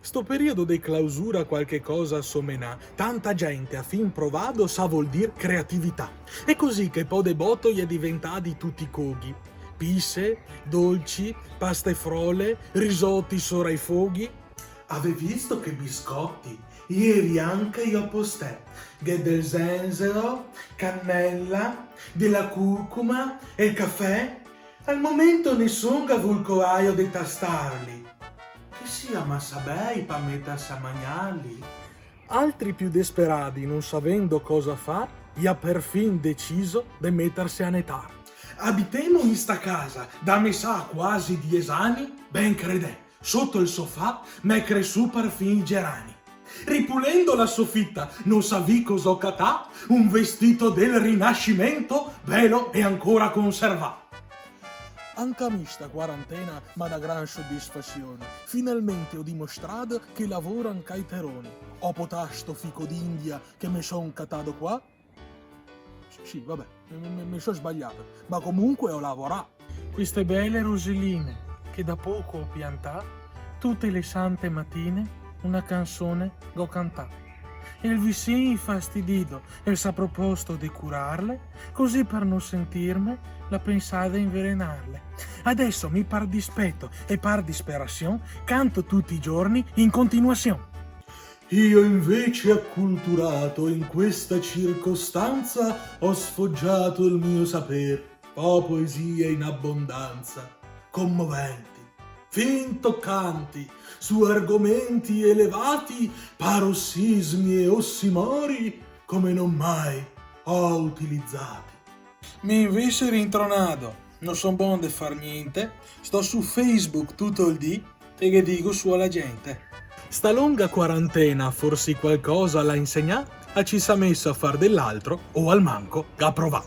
Sto periodo di clausura qualche cosa sommenà, tanta gente a fin provato sa vuol dir creatività. È così che poi de botto gli è diventati tutti coghi. Pisse, dolci, paste frolle, risotti sopra i foghi. Avevi visto che biscotti? Ieri anche io postè. Che del zenzero, cannella, della curcuma e il caffè? Al momento nessun vulcoaio di tastarli. Che sia massa bei pa mettersi a mangiarli. Altri più desperati, non sapendo cosa far, gli ha perfin deciso di mettersi a netar. Abitemo in sta casa, da me sa quasi 10 anni, ben credè, sotto il sofà m'è cresciuto perfin i gerani. Ripulendo la soffitta, non savi cosa catà, un vestito del Rinascimento, bello e ancora conservato. Anche a me sta quarantena ma da gran soddisfazione. Finalmente ho dimostrato che lavoro anche ai teroni. Ho potato sto fico d'India che mi son catato qua. Sì, vabbè, mi sono sbagliato, ma comunque ho lavorato. Queste belle roselline che da poco ho piantato, tutte le sante mattine una canzone go cantare. E il vicino infastidito e s'ha proposto di curarle, così per non sentirmi la pensata invelenarle. Adesso mi par dispetto e par disperazione, canto tutti i giorni in continuazione. Io invece acculturato in questa circostanza ho sfoggiato il mio saper, ho poesie in abbondanza, commoventi, fin toccanti, su argomenti elevati, parossismi e ossimori come non mai ho utilizzati. Mi invece rintronato, non son buono di far niente, sto su Facebook tutto il dì e che dico su alla gente. Sta lunga quarantena forse qualcosa l'ha insegnato, a ci s'ha messo a far dell'altro o al manco a provare.